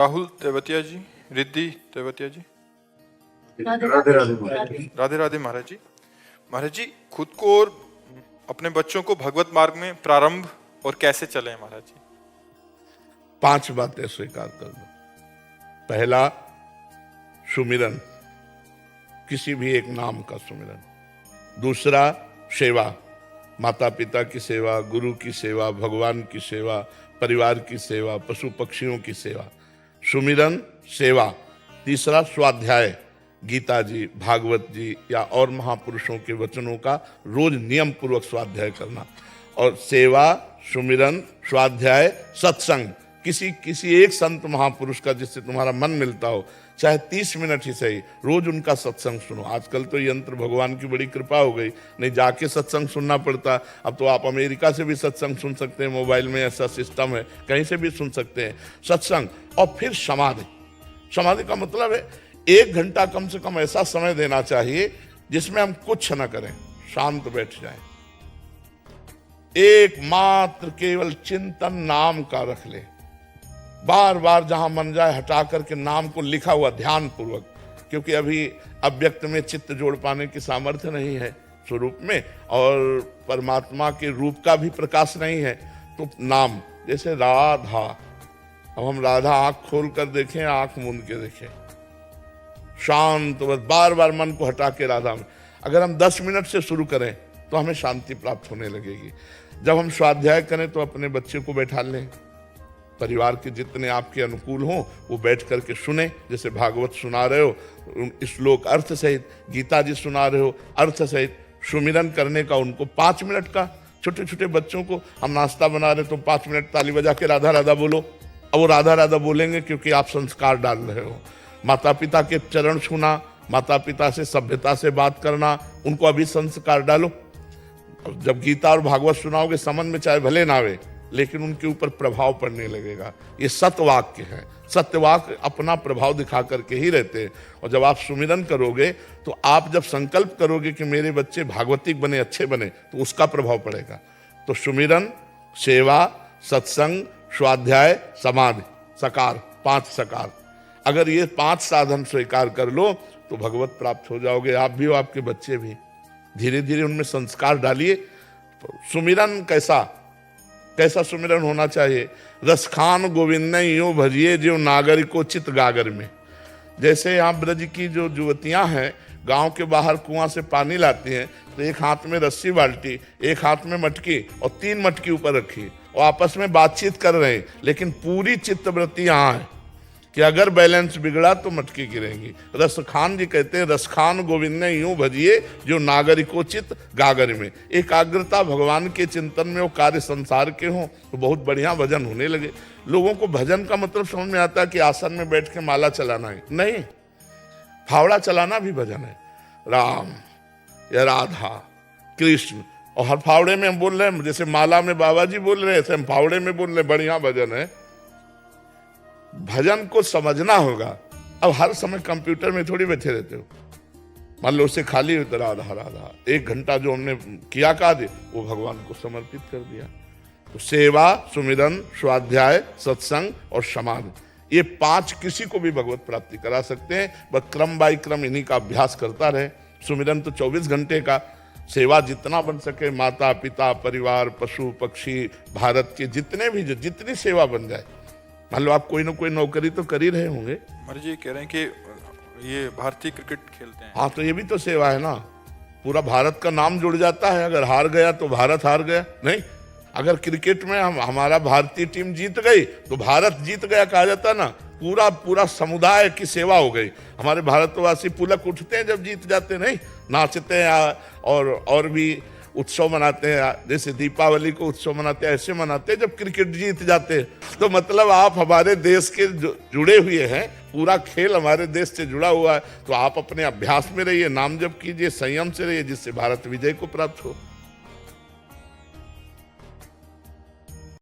राहुल तेवतिया जी, रिद्धि तेवतिया जी। राधे राधे। राधे राधे महाराज जी। महाराज जी, खुद को और अपने बच्चों को भगवत मार्ग में प्रारंभ और कैसे चले महाराज जी? 5 बातें स्वीकार कर दो। पहला, सुमिरन, किसी भी एक नाम का सुमिरन। दूसरा, सेवा, माता पिता की सेवा, गुरु की सेवा, भगवान की सेवा, परिवार की सेवा, पशु पक्षियों की सेवा। सुमिरन, सेवा। तीसरा, स्वाध्याय, गीता जी, भागवत जी या और महापुरुषों के वचनों का रोज नियम पूर्वक स्वाध्याय करना। और सेवा, सुमिरन, स्वाध्याय, सत्संग, किसी एक संत महापुरुष का जिससे तुम्हारा मन मिलता हो, चाहे 30 मिनट ही सही, रोज उनका सत्संग सुनो। आजकल तो यंत्र भगवान की बड़ी कृपा हो गई, नहीं जाके सत्संग सुनना पड़ता। अब तो आप अमेरिका से भी सत्संग सुन सकते हैं, मोबाइल में ऐसा सिस्टम है, कहीं से भी सुन सकते हैं सत्संग। और फिर समाधि। समाधि का मतलब है 1 घंटा कम से कम ऐसा समय देना चाहिए जिसमें हम कुछ न करें, शांत बैठ जाएं, एकमात्र केवल चिंतन नाम का रख ले, बार बार जहां मन जाए हटा करके नाम को लिखा हुआ ध्यान पूर्वक, क्योंकि अभी अव्यक्त में चित्त जोड़ पाने की सामर्थ्य नहीं है स्वरूप में, और परमात्मा के रूप का भी प्रकाश नहीं है। तो नाम, जैसे राधा, अब हम राधा आंख खोल कर देखें, आंख मूंद के देखें, शांत, बस बार बार मन को हटा के राधा में। अगर हम 10 मिनट से शुरू करें तो हमें शांति प्राप्त होने लगेगी। जब हम स्वाध्याय करें तो अपने बच्चे को बैठा लें, परिवार के जितने आपके अनुकूल हों वो बैठ करके सुने। जैसे भागवत सुना रहे हो, श्लोक अर्थ सहित, गीता जी सुना रहे हो अर्थ सहित। सुमिरन करने का उनको 5 मिनट का, छोटे छोटे बच्चों को हम नाश्ता बना रहे तो 5 मिनट ताली बजा के राधा राधा बोलो। अब वो राधा राधा बोलेंगे क्योंकि आप संस्कार डाल रहे हो। माता पिता के चरण छूना, माता पिता से सभ्यता से बात करना, उनको अभी संस्कार डालो। जब गीता और भागवत सुनाओगे, समझ में चाहे भले ना आवे, लेकिन उनके ऊपर प्रभाव पड़ने लगेगा। ये सत्यवाक्य है, सत्यवाक्य अपना प्रभाव दिखा करके ही रहते हैं। और जब आप सुमिरन करोगे तो आप जब संकल्प करोगे कि मेरे बच्चे भागवतिक बने, अच्छे बने, तो उसका प्रभाव पड़ेगा। तो सुमिरन, सेवा, सत्संग, स्वाध्याय, समाधि, सकार, 5 सकार। अगर ये 5 साधन स्वीकार कर लो तो भगवत प्राप्त हो जाओगे, आप भी और आपके बच्चे भी। धीरे धीरे उनमें संस्कार डालिए। सुमिरन कैसा सुमिरन होना चाहिए? रसखान गोविंद यूं भजिए जो नागरिको चित गागर में। जैसे यहाँ ब्रज की जो युवतियां हैं, गांव के बाहर कुआं से पानी लाती हैं, तो एक हाथ में रस्सी बाल्टी, एक हाथ में मटकी और 3 मटकी ऊपर रखी और आपस में बातचीत कर रहे हैं, लेकिन पूरी चित्तवृत्ति यहाँ है कि अगर बैलेंस बिगड़ा तो मटकी गिरेंगी। रसखान जी कहते हैं, रसखान गोविंद ने यूं भजिए जो नागरिकोचित गागर में। एकाग्रता भगवान के चिंतन में, वो कार्य संसार के हों, तो बहुत बढ़िया भजन होने लगे। लोगों को भजन का मतलब समझ में आता है कि आसन में बैठ के माला चलाना है, नहीं, फावड़ा चलाना भी भजन है। राम या राधा, कृष्ण, और हर फावड़े में हम बोल रहे हैं, जैसे माला में बाबा जी बोल रहे हैं, ऐसे हम फावड़े में बोल रहे हैं, बढ़िया भजन है। भजन को समझना होगा। अब हर समय कंप्यूटर में थोड़ी बैठे रहते हो। मान लो उससे खाली हो तो राधा राधा, 1 घंटा जो हमने किया कार्य वो भगवान को समर्पित कर दिया। तो सेवा, सुमिरन, स्वाध्याय, सत्संग और समाधि, ये 5 किसी को भी भगवत प्राप्ति करा सकते हैं। बस क्रम बाई क्रम इन्हीं का अभ्यास करता रहे। सुमिरन तो 24 घंटे का, सेवा जितना बन सके, माता पिता, परिवार, पशु पक्षी, भारत के जितने भी, जितनी सेवा बन जाए। मान लो आप कोई ना कोई नौकरी तो कर ही रहे होंगे। महाराज जी कह रहे हैं कि ये भारतीय क्रिकेट खेलते हैं। हाँ, तो ये भी तो सेवा है ना। पूरा भारत का नाम जुड़ जाता है। अगर हार गया तो भारत हार गया, नहीं। अगर क्रिकेट में हमारा भारतीय टीम जीत गई तो भारत जीत गया कहा जाता ना। पूरा समुदाय की सेवा हो गई। हमारे भारतवासी पुलक उठते हैं जब जीत जाते, नहीं, नाचते हैं और भी उत्सव मनाते हैं। जैसे दीपावली को उत्सव मनाते हैं, ऐसे मनाते हैं जब क्रिकेट जीत जाते हैं। तो मतलब आप हमारे देश के जुड़े हुए हैं, पूरा खेल हमारे देश से जुड़ा हुआ है। तो आप अपने अभ्यास में रहिए, नाम जप कीजिए, संयम से रहिए, जिससे भारत विजय को प्राप्त हो।